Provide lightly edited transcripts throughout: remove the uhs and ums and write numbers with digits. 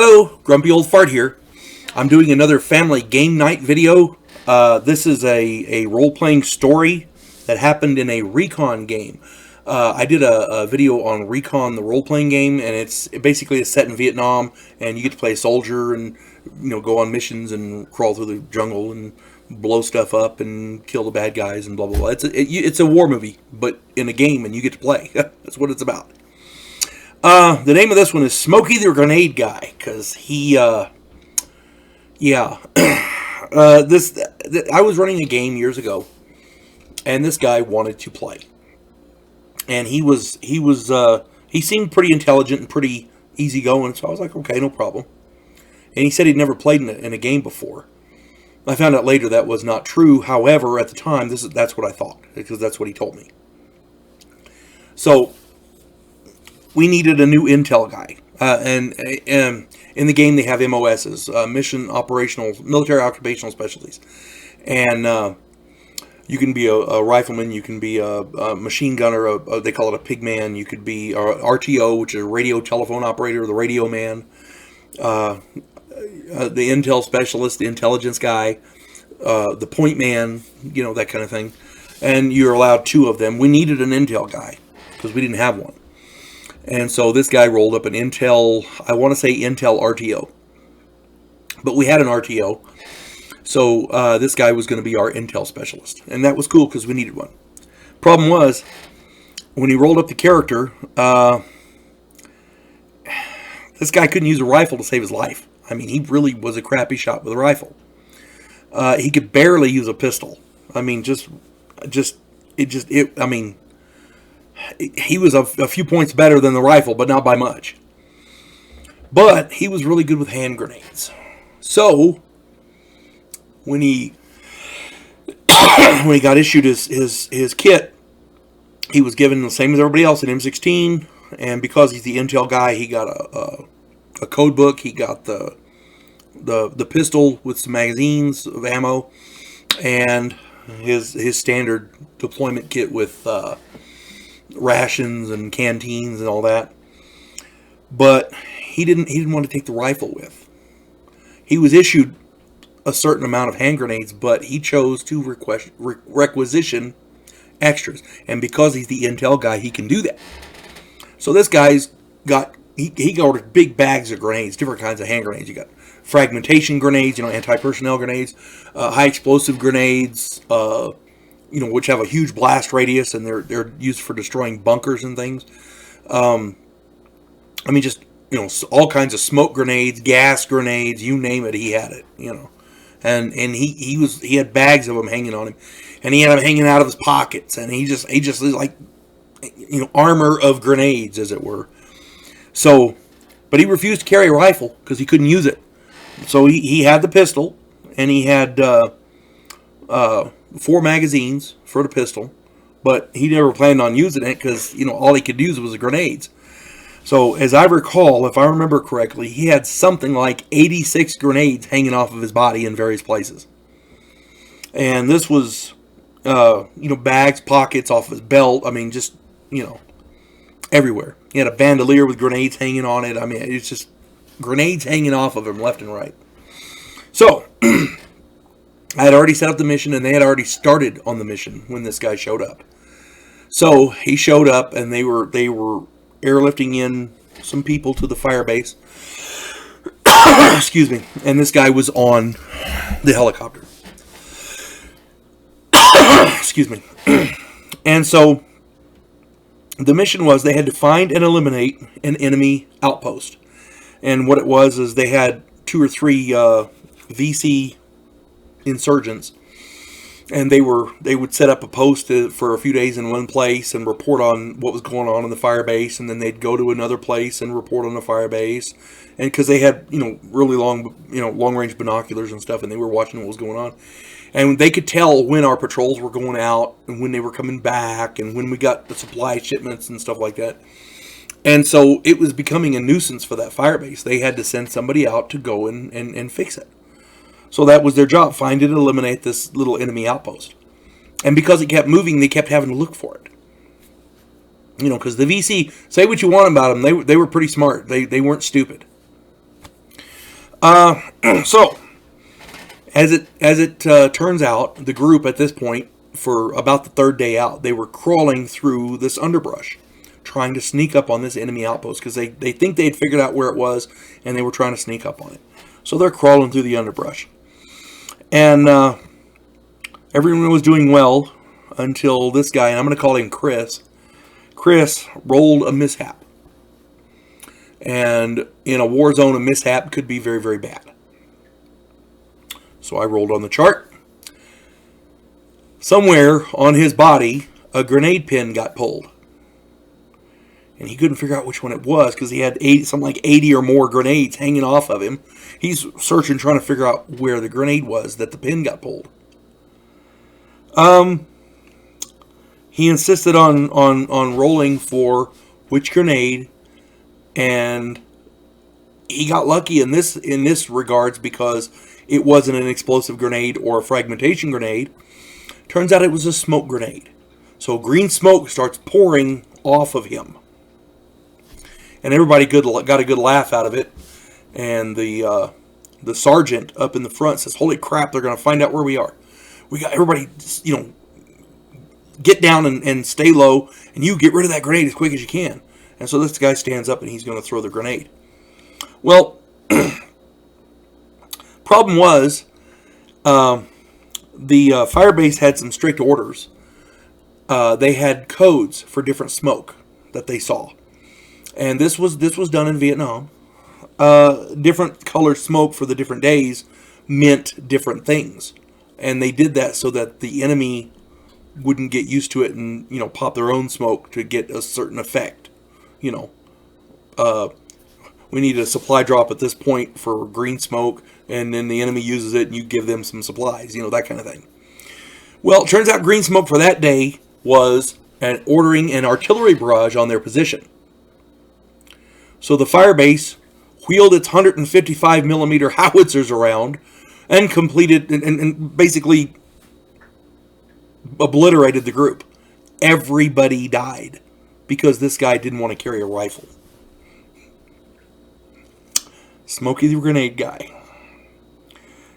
Hello, Grumpy Old Fart here. I'm doing another family game night video. This is a role-playing story that happened in a Recon game. I did a video on Recon, the role-playing game, and it's basically set in Vietnam, and you get to play a soldier and go on missions and crawl through the jungle and blow stuff up and kill the bad guys and blah blah blah. It's a war movie, but in a game, and you get to play. That's what it's about. The name of this one is Smoky the Grenade Guy, because he, I was running a game years ago, and this guy wanted to play, and he seemed pretty intelligent and pretty easygoing, so I was like, okay, no problem. And he said he'd never played in a game before. I found out later that was not true. However, at the time, that's what I thought, because that's what he told me. So we needed a new intel guy, and in the game they have MOSs, military occupational specialties, and you can be a rifleman, you can be a machine gunner, they call it a pigman, you could be a RTO, which is a radio telephone operator, the radio man, the intel specialist, the intelligence guy, the point man, that kind of thing, and you're allowed 2 of them. We needed an intel guy because we didn't have one. And so this guy rolled up an Intel, I want to say Intel RTO. But we had an RTO. So this guy was going to be our Intel specialist. And that was cool because we needed one. Problem was, when he rolled up the character, this guy couldn't use a rifle to save his life. I mean, he really was a crappy shot with a rifle. He could barely use a pistol. I mean, he was a few points better than the rifle, but not by much. But he was really good with hand grenades. So when he got issued his kit, he was given the same as everybody else, an M16. And because he's the intel guy, he got a code book. He got the pistol with some magazines of ammo, and his standard deployment kit with rations and canteens and all that. But he didn't want to take the rifle with. He was issued a certain amount of hand grenades, but he chose to requisition extras. And because he's the intel guy, he can do that. So this guy's got he ordered big bags of grenades, different kinds of hand grenades. You got fragmentation grenades, anti-personnel grenades, high explosive grenades, which have a huge blast radius, and they're used for destroying bunkers and things. All kinds of smoke grenades, gas grenades, you name it, he had it. And he had bags of them hanging on him, and he had them hanging out of his pockets, and he just was like, armor of grenades, as it were. So, but he refused to carry a rifle because he couldn't use it. So he had the pistol, and he had 4 magazines for the pistol, but he never planned on using it because, all he could use was the grenades. So, as I recall, if I remember correctly, he had something like 86 grenades hanging off of his body in various places. And this was, bags, pockets, off his belt. I mean, just, everywhere. He had a bandolier with grenades hanging on it. I mean, it's just grenades hanging off of him left and right. So I had already set up the mission, and they had already started on the mission when this guy showed up. So he showed up, and they were airlifting in some people to the fire base. Excuse me. And this guy was on the helicopter. Excuse me. And so the mission was they had to find and eliminate an enemy outpost. And what it was is they had 2 or 3 VC insurgents, and they would set up a post for a few days in one place and report on what was going on in the fire base, and then they'd go to another place and report on the fire base, and because they had really long range binoculars and stuff, and they were watching what was going on, and they could tell when our patrols were going out and when they were coming back and when we got the supply shipments and stuff like that. And so it was becoming a nuisance for that fire base. They had to send somebody out to go and fix it. So that was their job, find and eliminate this little enemy outpost. And because it kept moving, they kept having to look for it. Because the VC, say what you want about them, they were pretty smart. They weren't stupid. So, as it turns out, the group at this point, for about the third day out, they were crawling through this underbrush, trying to sneak up on this enemy outpost because they think they had figured out where it was, and they were trying to sneak up on it. So they're crawling through the underbrush, and everyone was doing well until this guy, and I'm going to call him Chris. Chris rolled a mishap, and in a war zone, a mishap could be very, very bad. So I rolled on the chart. Somewhere on his body, a grenade pin got pulled. And he couldn't figure out which one it was because he had something like 80 or more grenades hanging off of him. He's searching, trying to figure out where the grenade was that the pin got pulled. He insisted on rolling for which grenade, and he got lucky in this regards because it wasn't an explosive grenade or a fragmentation grenade. Turns out it was a smoke grenade. So green smoke starts pouring off of him. And everybody got a good laugh out of it. And the sergeant up in the front says, "Holy crap, they're going to find out where we are. We got everybody, get down and stay low, and you get rid of that grenade as quick as you can." And so this guy stands up and he's going to throw the grenade. Well, problem was, the firebase had some strict orders. They had codes for different smoke that they saw, and this was done in Vietnam. Different colored smoke for the different days meant different things, and they did that so that the enemy wouldn't get used to it and pop their own smoke to get a certain effect. We need a supply drop at this point for green smoke, and then the enemy uses it and you give them some supplies, that kind of thing. Well, it turns out green smoke for that day was ordering an artillery barrage on their position. So the firebase wheeled its 155 millimeter howitzers around and completed and basically obliterated the group. Everybody died because this guy didn't want to carry a rifle. Smoky the grenade guy.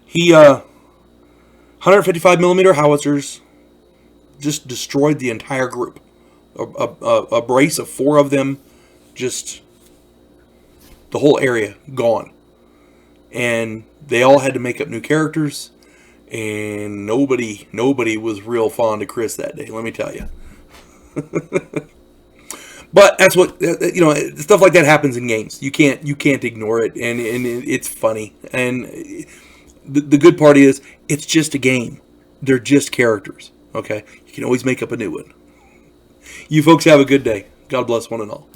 He 155 millimeter howitzers just destroyed the entire group. A brace of 4 of them, just the whole area gone. And they all had to make up new characters, and nobody was real fond of Chris that day, let me tell you. But that's what stuff like that happens in games. You can't ignore it, and it's funny. And the good part is it's just a game. They're just characters. Okay, you can always make up a new one. You folks have a good day. God bless one and all.